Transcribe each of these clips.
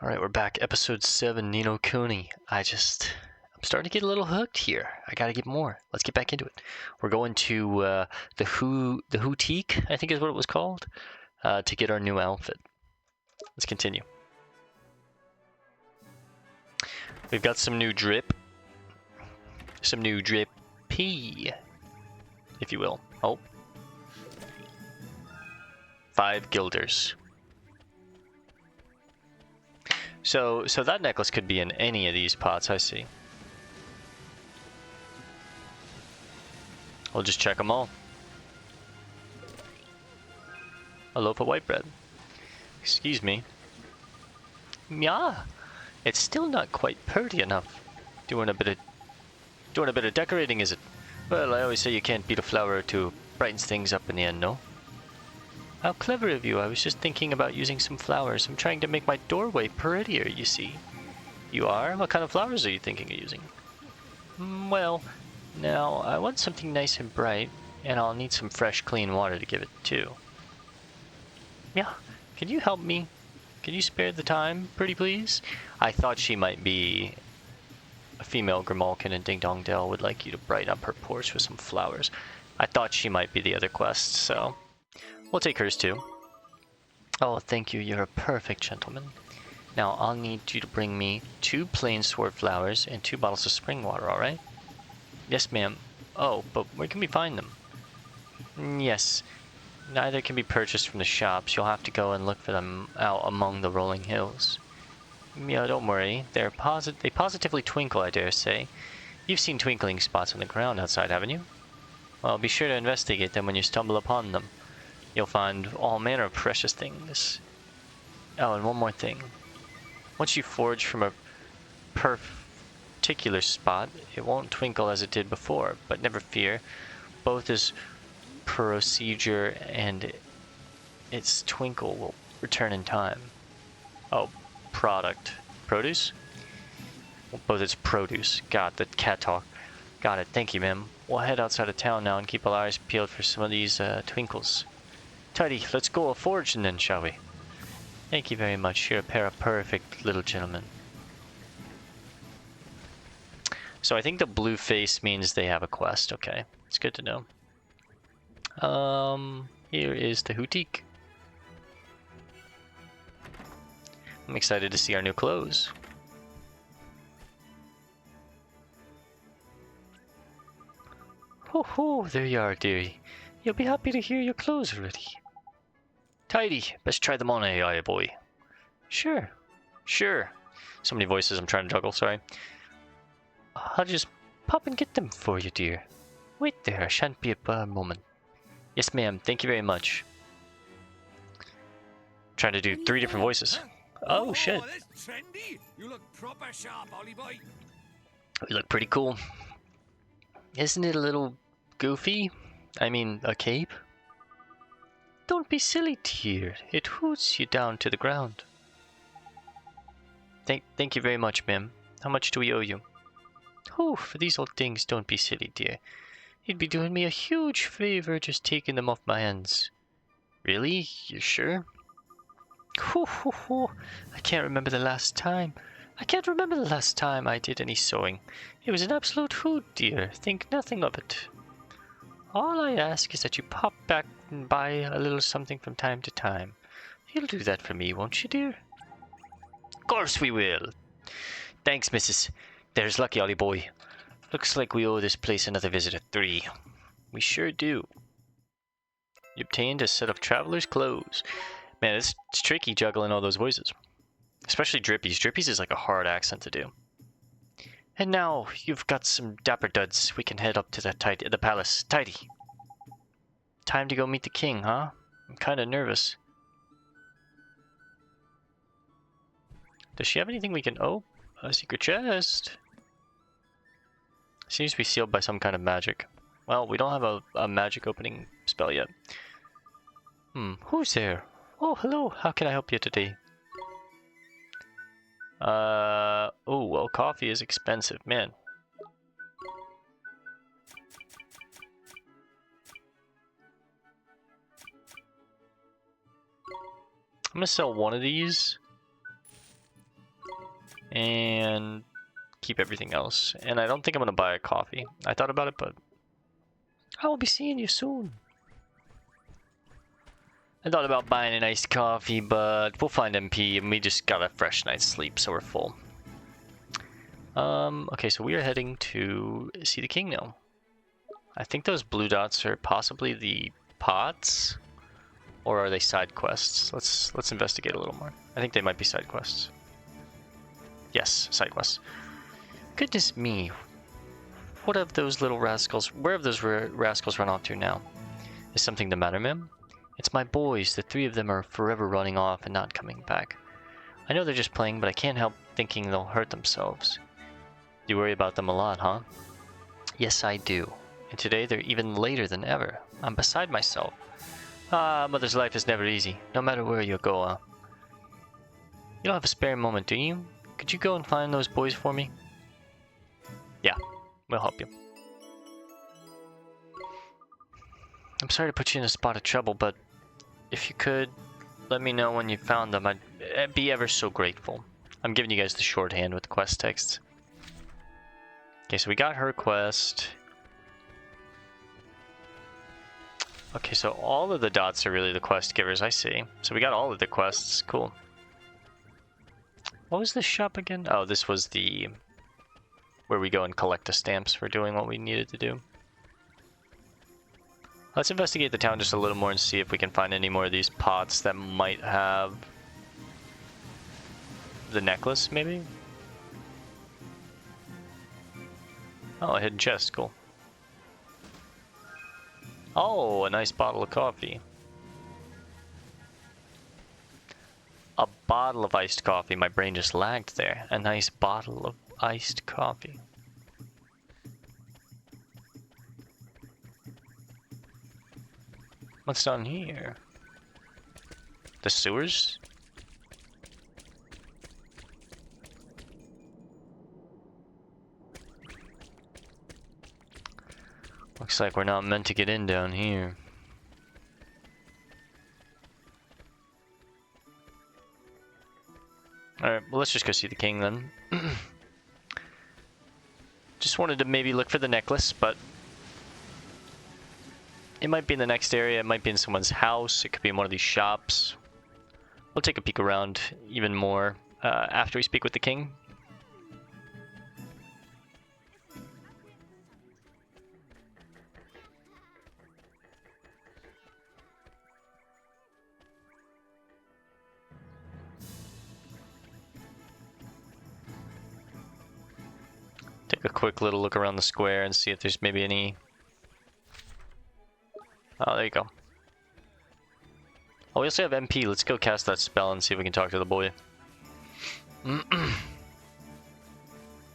All right, we're back. Episode 7, Nino Kuni. I'm starting to get a little hooked here. I gotta get more. Let's get back into it. We're going to the Houtique, I think is what it was called, to get our new outfit. Let's continue. We've got some new drip. Some new drippy, if you will. Oh. 5 guilders. So that necklace could be in any of these pots, I see. We'll just check them all. A loaf of white bread. Excuse me. Yeah, it's still not quite purty enough. Doing a bit of decorating, is it? Well, I always say you can't beat a flower or two. Brightens things up in the end, no? How clever of you. I was just thinking about using some flowers. I'm trying to make my doorway prettier, you see. You are? What kind of flowers are you thinking of using? Well, now, I want something nice and bright, and I'll need some fresh, clean water to give it, too. Yeah, can you help me? Can you spare the time, pretty please? I thought she might be a female Grimalkin, and Ding Dong Dell would like you to brighten up her porch with some flowers. I thought she might be the other quest, so we'll take hers too. Oh, thank you. You're a perfect gentleman. Now, I'll need you to bring me 2 plain sword flowers and 2 bottles of spring water, alright? Yes, ma'am. Oh, but where can we find them? Yes. Neither can be purchased from the shops. You'll have to go and look for them out among the rolling hills. Yeah, don't worry. They positively twinkle, I dare say. You've seen twinkling spots on the ground outside, haven't you? Well, be sure to investigate them when you stumble upon them. You'll find all manner of precious things. Oh, and one more thing. Once you forage from a particular spot, it won't twinkle as it did before, but never fear. Both its procedure and its twinkle will return in time. Oh, product. Produce? Both its produce. God, the cat talk. Got it. Thank you, ma'am. We'll head outside of town now and keep our eyes peeled for some of these twinkles. Tidy, let's go a-foraging then, shall we? Thank you very much. You're a pair of perfect little gentlemen. So I think the blue face means they have a quest. Okay, it's good to know. Here is the Houtique. I'm excited to see our new clothes. Ho ho, there you are, dearie. You'll be happy to hear your clothes are ready. Tidy, best try them on, aye, boy. Sure. So many voices I'm trying to juggle, sorry. I'll just pop and get them for you, dear. Wait there, I shan't be a moment. Yes, ma'am, thank you very much. Trying to do 3 different voices. Oh, shit. That's trendy. You look proper sharp, Ollie boy. We look pretty cool. Isn't it a little goofy? I mean, a cape? Don't be silly, dear. It hoots you down to the ground. Thank you very much, ma'am. How much do we owe you? Oh, for these old things, don't be silly, dear. You'd be doing me a huge favor just taking them off my hands. Really? You're sure? I can't remember the last time. I did any sewing. It was an absolute hoot, dear. Think nothing of it. All I ask is that you pop back and buy a little something from time to time. You'll do that for me, won't you, dear? Of course we will. Thanks, missus. There's lucky, Ollie boy. Looks like we owe this place another visit at 3. We sure do. You obtained a set of traveler's clothes. Man, it's tricky juggling all those voices. Especially Drippy's. Drippy's is like a hard accent to do. And now you've got some dapper duds. We can head up to the palace. Tidy. Time to go meet the king, huh? I'm kind of nervous. Does she have anything we can... Oh, a secret chest. Seems to be sealed by some kind of magic. Well, we don't have a magic opening spell yet. Who's there? Oh, hello. How can I help you today? Oh, well, coffee is expensive, man. I'm gonna sell one of these. And keep everything else. And I don't think I'm gonna buy a coffee. I thought about it, but I will be seeing you soon. I thought about buying an iced coffee, but we'll find MP, and we just got a fresh night's sleep, so we're full. Okay, so we are heading to see the king now. I think those blue dots are possibly the pots, or are they side quests? Let's investigate a little more. I think they might be side quests. Yes, side quests. Goodness me. What have those little rascals, where have those rascals run off to now? Is something the matter, ma'am? It's my boys. The three of them are forever running off and not coming back. I know they're just playing, but I can't help thinking they'll hurt themselves. You worry about them a lot, huh? Yes, I do. And today they're even later than ever. I'm beside myself. Ah, mother's life is never easy, no matter where you go, huh? You don't have a spare moment, do you? Could you go and find those boys for me? Yeah, we'll help you. I'm sorry to put you in a spot of trouble, but if you could let me know when you found them, I'd be ever so grateful. I'm giving you guys the shorthand with the quest text. Okay, so we got her quest. Okay, so all of the dots are really the quest givers, I see. So we got all of the quests, cool. What was this shop again? Oh, this was the... where we go and collect the stamps for doing what we needed to do. Let's investigate the town just a little more and see if we can find any more of these pots that might have the necklace, maybe? Oh, a hidden chest, cool. Oh, a nice bottle of coffee. A bottle of iced coffee. My brain just lagged there. A nice bottle of iced coffee. What's down here? The sewers? Looks like we're not meant to get in down here. Alright, well let's just go see the king then. Just wanted to maybe look for the necklace, but it might be in the next area, it might be in someone's house, it could be in one of these shops. We'll take a peek around even more after we speak with the king. Take a quick little look around the square and see if there's maybe any... Oh, there you go. Oh, we also have MP. Let's go cast that spell and see if we can talk to the boy.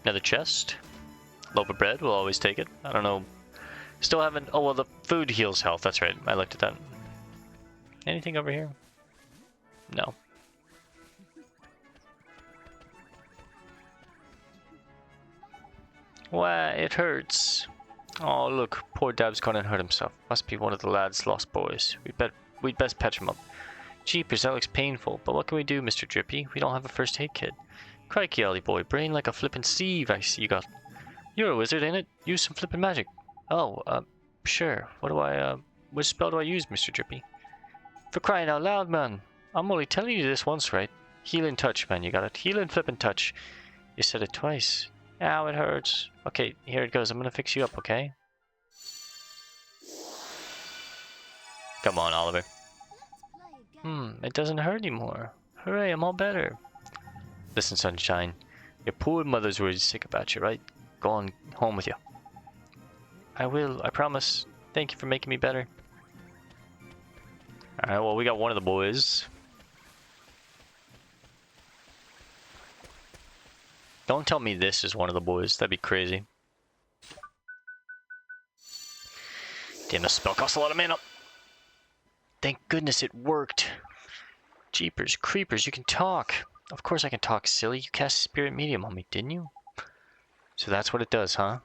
Another chest. Loaf of bread, we'll always take it. I don't know. Still haven't... Oh, well, the food heals health. That's right. I looked at that. Anything over here? No. Why, it hurts. Oh, look. Poor Dab's gone and hurt himself. Must be one of the lad's lost boys. We'd best patch him up. Jeepers, that looks painful. But what can we do, Mr. Drippy? We don't have a first aid kit. Crikey, Ollie boy. Brain like a flippin' sieve I see you got. You're a wizard, ain't it? Use some flippin' magic. Oh, sure. Which spell do I use, Mr. Drippy? For crying out loud, man. I'm only telling you this once, right? Healing touch, man. You got it. Healing flippin' touch. You said it twice. Ow, it hurts. Okay, here it goes. I'm gonna fix you up, okay? Come on, Oliver. It doesn't hurt anymore. Hooray, I'm all better. Listen, Sunshine. Your poor mother's worried sick about you, right? Go on home with you. I will, I promise. Thank you for making me better. Alright, well, we got one of the boys. Don't tell me this is one of the boys. That'd be crazy. Damn, this spell costs a lot of mana. Thank goodness it worked. Jeepers, creepers, you can talk. Of course I can talk, silly. You cast Spirit Medium on me, didn't you? So that's what it does, huh?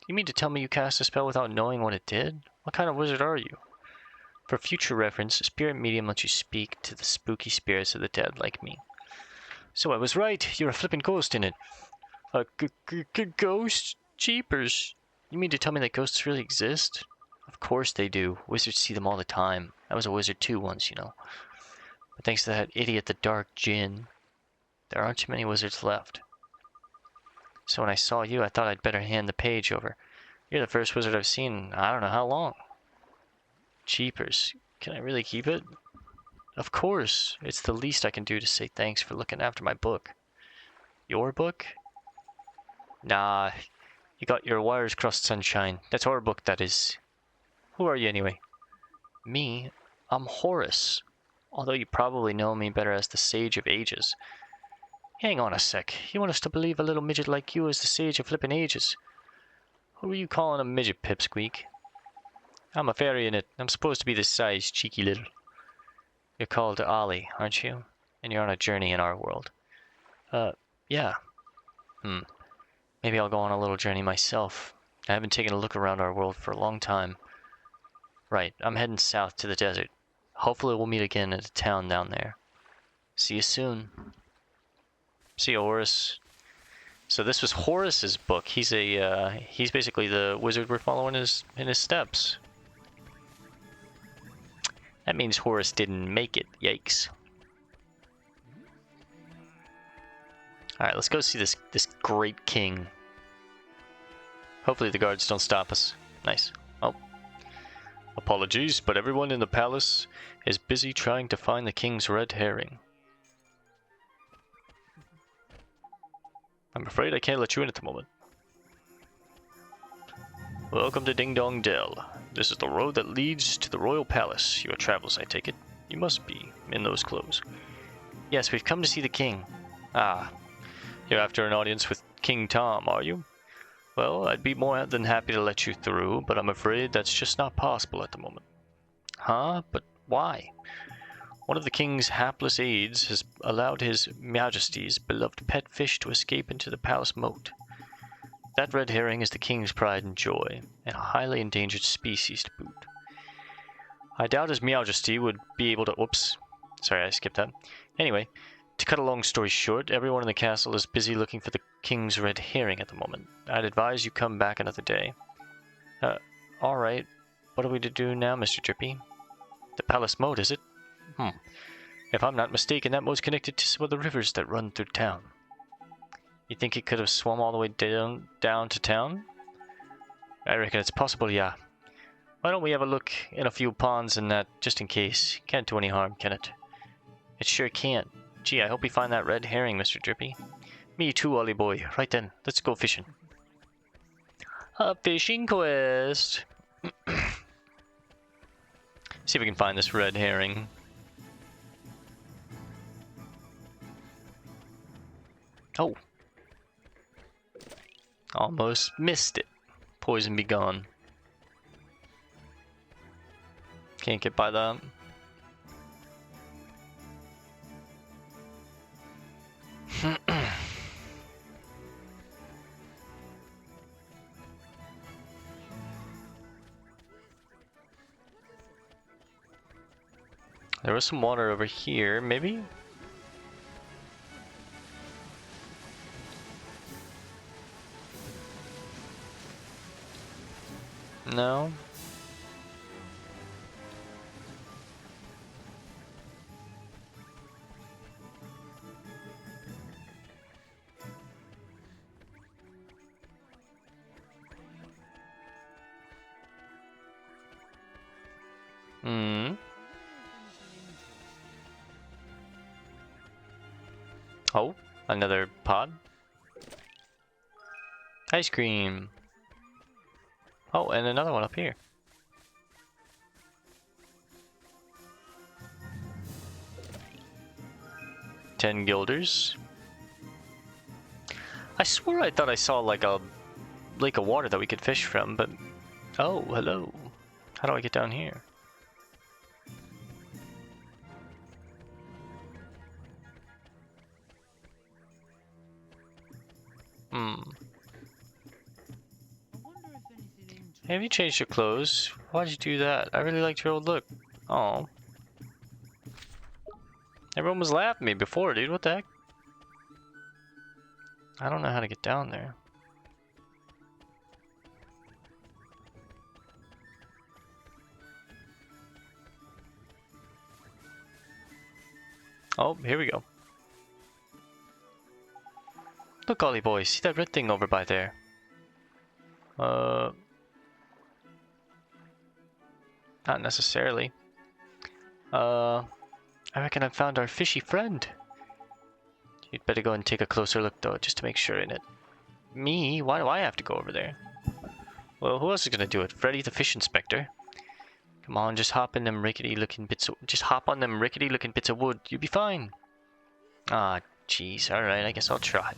You mean to tell me you cast a spell without knowing what it did? What kind of wizard are you? For future reference, Spirit Medium lets you speak to the spooky spirits of the dead like me. So I was right. You're a flippin' ghost in it. A ghost? Jeepers. You mean to tell me that ghosts really exist? Of course they do. Wizards see them all the time. I was a wizard too once, you know. But thanks to that idiot, the Dark Djinn, there aren't too many wizards left. So when I saw you, I thought I'd better hand the page over. You're the first wizard I've seen in I don't know how long. Jeepers. Can I really keep it? Of course. It's the least I can do to say thanks for looking after my book. Your book? Nah, you got your wires crossed, sunshine. That's our book, that is. Who are you, anyway? Me? I'm Horace. Although you probably know me better as the Sage of Ages. Hang on a sec. You want us to believe a little midget like you is the Sage of Flippin' Ages? Who are you calling a midget, Pipsqueak? I'm a fairy in it. I'm supposed to be this size, cheeky little. You're called Ollie, aren't you? And you're on a journey in our world. Yeah. Maybe I'll go on a little journey myself. I haven't taken a look around our world for a long time. Right, I'm heading south to the desert. Hopefully we'll meet again at a town down there. See you soon. See you, Horace. So this was Horace's book. He's basically the wizard we're following in his steps. That means Horace didn't make it. Yikes. Alright, let's go see this great king. Hopefully the guards don't stop us. Nice. Oh. Apologies, but everyone in the palace is busy trying to find the king's red herring. I'm afraid I can't let you in at the moment. Welcome to Ding Dong Dell. This is the road that leads to the royal palace. You are travelers, I take it. You must be in those clothes. Yes, we've come to see the king. Ah, you're after an audience with King Tom, are you? Well, I'd be more than happy to let you through, but I'm afraid that's just not possible at the moment. Huh? But why? One of the king's hapless aides has allowed his majesty's beloved pet fish to escape into the palace moat. That red herring is the king's pride and joy, and a highly endangered species to boot. I doubt his majesty would be able to... Whoops. Sorry, I skipped that. Anyway, to cut a long story short, everyone in the castle is busy looking for the king's red herring at the moment. I'd advise you come back another day. Alright. What are we to do now, Mr. Drippy? The palace moat, is it? If I'm not mistaken, that moat's connected to some of the rivers that run through town. You think it could have swum all the way down to town? I reckon it's possible, yeah. Why don't we have a look in a few ponds and that, just in case? Can't do any harm, can it? It sure can't. Gee, I hope we find that red herring, Mr. Drippy. Me too, Ollie boy. Right then, let's go fishing. A fishing quest! See if we can find this red herring. Oh. Almost missed it. Poison be gone. Can't get by that. There was some water over here, maybe? No? Oh, another pod. Ice cream. Oh, and another one up here. $10 guilders. I swear I thought I saw like a lake of water that we could fish from, but... Oh, hello. How do I get down here? Have you changed your clothes? Why'd you do that? I really liked your old look. Oh. Everyone was laughing at me before, dude. What the heck? I don't know how to get down there. Oh, here we go. Look, Ollie boy, see that red thing over by there? Not necessarily. I reckon I've found our fishy friend. You'd better go and take a closer look, though, just to make sure, innit? Me? Why do I have to go over there? Well, who else is gonna do it? Freddy the Fish Inspector? Come on, just hop in them rickety-looking bits of... Just hop on them rickety-looking bits of wood. You'll be fine. Ah, jeez. Alright, I guess I'll try.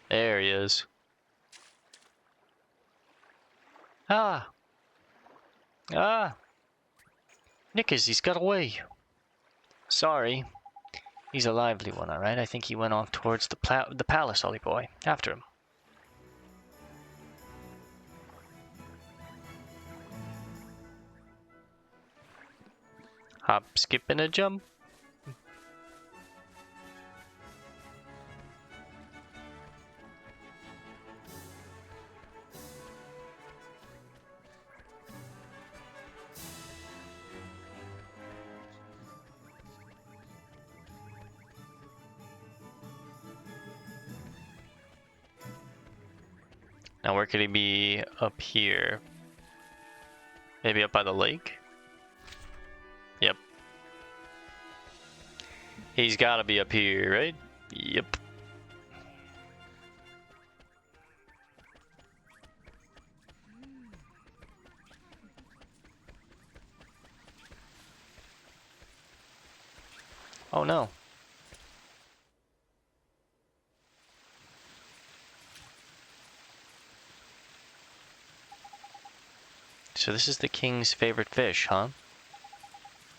There he is. Ah! Ah! Knickers, he's got away. Sorry. He's a lively one, alright? I think he went off towards the palace, Ollie boy. After him. Hop, skip, and a jump. Now where could he be up here? Maybe up by the lake? Yep. He's gotta be up here, right? Yep. Oh no. So this is the king's favorite fish, huh?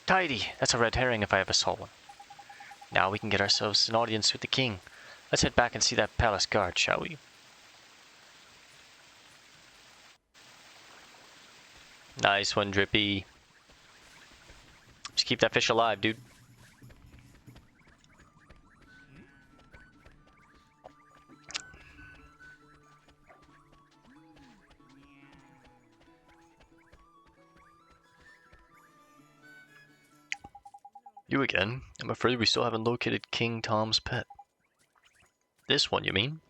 Tidy! That's a red herring if I ever saw one. Now we can get ourselves an audience with the king. Let's head back and see that palace guard, shall we? Nice one, Drippy. Just keep that fish alive, dude. You again? I'm afraid we still haven't located King Tom's pet. This one, you mean?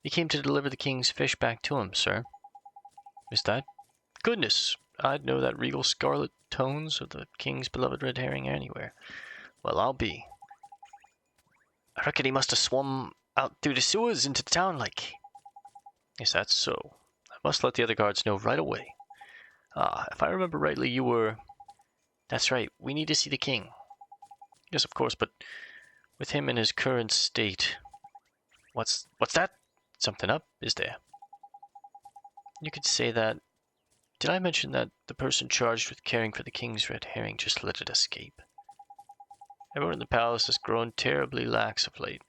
We came to deliver the king's fish back to him, sir. Is that? Goodness! I'd know that regal scarlet tones of the king's beloved red herring anywhere. Well, I'll be. I reckon he must have swum out through the sewers into the town like. Is that so? I must let the other guards know right away. Ah, if I remember rightly, you were... That's right, we need to see the king. Yes, of course, but with him in his current state... What's that? Something up, is there? You could say that... Did I mention that the person charged with caring for the king's red herring just let it escape? Everyone in the palace has grown terribly lax of late.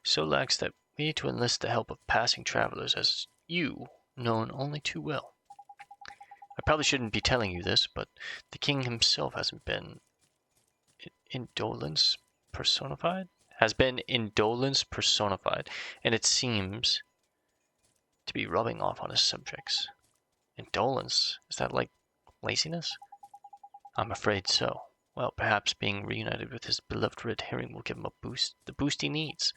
So lax that we need to enlist the help of passing travelers, as you, known only too well. I probably shouldn't be telling you this, but the king himself hasn't been... Indolence personified? Has been indolence personified, and it seems to be rubbing off on his subjects. Indolence? Is that like laziness? I'm afraid so. Well, perhaps being reunited with his beloved red herring will give him a boost, the boost he needs.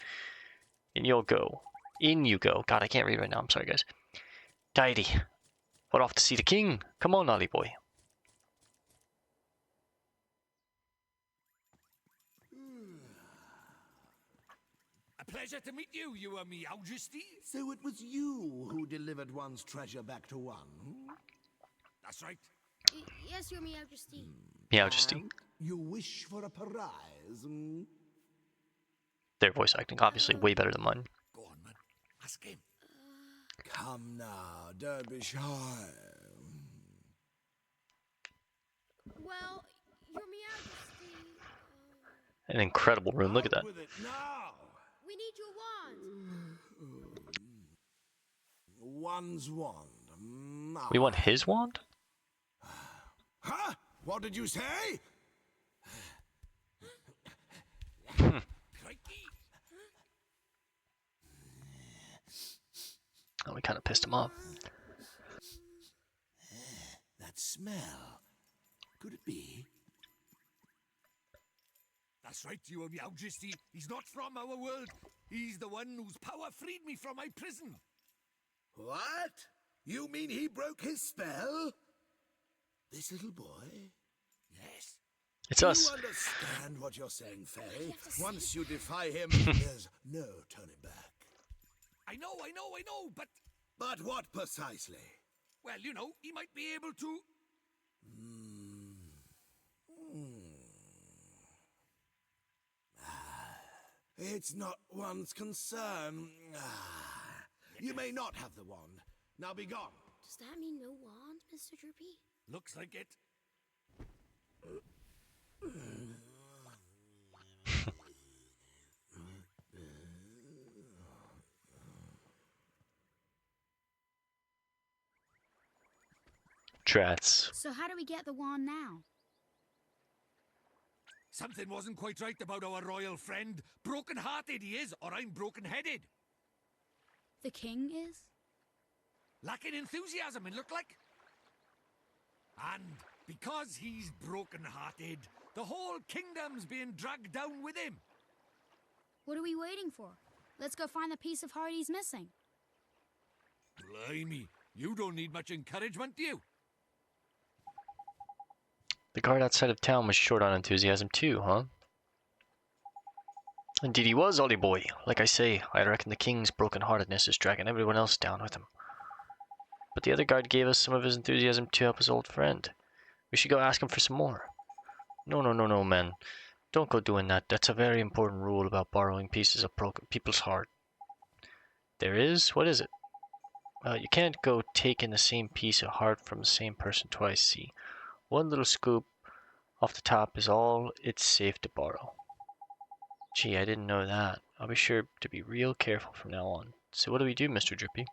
In you'll go. In you go. God, I can't read right now. I'm sorry, guys. Tidy. We're off to see the king. Come on, Ollie boy. A pleasure to meet you, Your Majesty. So it was you who delivered one's treasure back to one? That's right. Yes, Your Majesty. Majesty. And you wish for a prize? Their voice acting, obviously, way better than mine. Go on, man. Ask him. Come now, don't be shy. Well, Your Majesty, An incredible room. Look at that. Out with it now. we need your wand. One's wand. We want his wand? Huh? What did you say? Oh, we kind of pissed him off. That smell. Could it be? That's right, your Majesty. He's not from our world. He's the one whose power freed me from my prison. What? You mean he broke his spell? This little boy? Yes. It's Do us. you understand what you're saying, Faye? have to see Once you defy him, there's no turning back. I know, but... But what precisely? Well, you know, he might be able to... It's not one's concern. You may not have the wand. Now be gone. Does that mean no wand, Mr. Droopy? Looks like it. Drats. So how do we get the wand now? Something wasn't quite right about our royal friend. Broken-hearted he is, or I'm broken-headed. The king is? Lacking enthusiasm, it looked like. And because he's broken-hearted, the whole kingdom's being dragged down with him. What are we waiting for? Let's go find the piece of heart he's missing. Blimey, you don't need much encouragement, do you? The guard outside of town was short on enthusiasm too, huh? Indeed he was, Ollie boy. Like I say, I reckon the king's broken-heartedness is dragging everyone else down with him. But the other guard gave us some of his enthusiasm to help his old friend. We should go ask him for some more. No, man. Don't go doing that. That's a very important rule about borrowing pieces of broken people's heart. There is? What is it? You can't go taking the same piece of heart from the same person twice, see? One little scoop off the top is all it's safe to borrow. Gee, I didn't know that. I'll be sure to be real careful from now on. So what do we do, Mr. Drippy?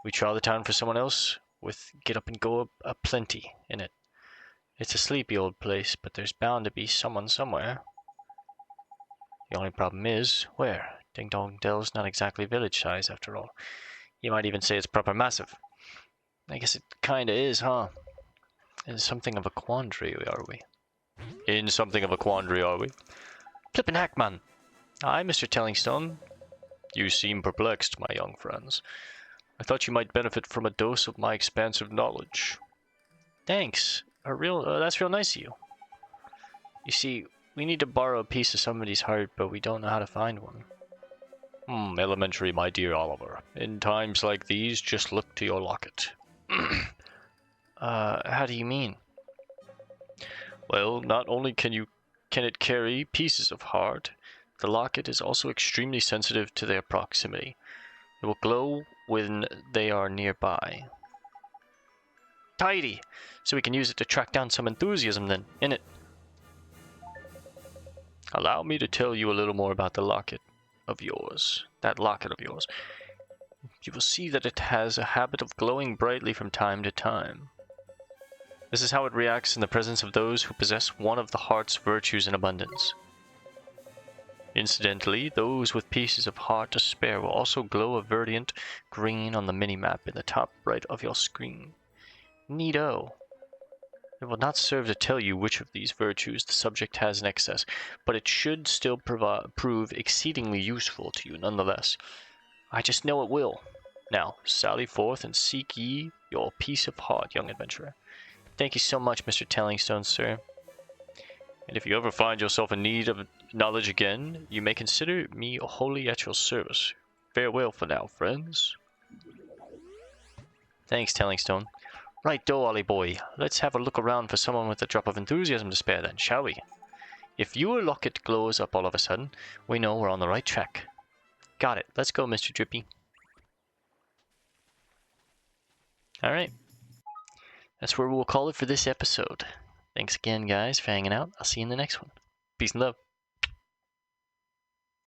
We trawl the town for someone else with get up and go a plenty in it. It's a sleepy old place, but there's bound to be someone somewhere. The only problem is, where? Ding Dong Dell's not exactly village size after all. You might even say it's proper massive. I guess it kinda is, huh? In something of a quandary, are we? In something of a quandary, are we? Flippin' heck, man. Aye, Mr. Tellingstone. You seem perplexed, my young friends. I thought you might benefit from a dose of my expansive knowledge. Thanks. That's real nice of you. You see, we need to borrow a piece of somebody's heart, but we don't know how to find one. Elementary, my dear Oliver. In times like these, just look to your locket. How do you mean? Well, not only can it carry pieces of heart, the locket is also extremely sensitive to their proximity. It will glow when they are nearby. Tidy! So we can use it to track down some enthusiasm then, innit? Allow me to tell you a little more about the locket of yours. That locket of yours. You will see that it has a habit of glowing brightly from time to time. This is how it reacts in the presence of those who possess one of the heart's virtues in abundance. Incidentally, those with pieces of heart to spare will also glow a verdant green on the mini-map in the top right of your screen. Neato. It will not serve to tell you which of these virtues the subject has in excess, but it should still prove exceedingly useful to you nonetheless. I just know it will. Now, sally forth and seek ye your piece of heart, young adventurer. Thank you so much, Mr. Tellingstone, sir. And if you ever find yourself in need of knowledge again, you may consider me wholly at your service. Farewell for now, friends. Thanks, Tellingstone. Right, do, Ollie boy. Let's have a look around for someone with a drop of enthusiasm to spare then, shall we? If your locket glows up all of a sudden, we know we're on the right track. Got it. Let's go, Mr. Drippy. Alright. That's where we'll call it for this episode. Thanks again, guys, for hanging out. I'll see you in the next one. Peace and love.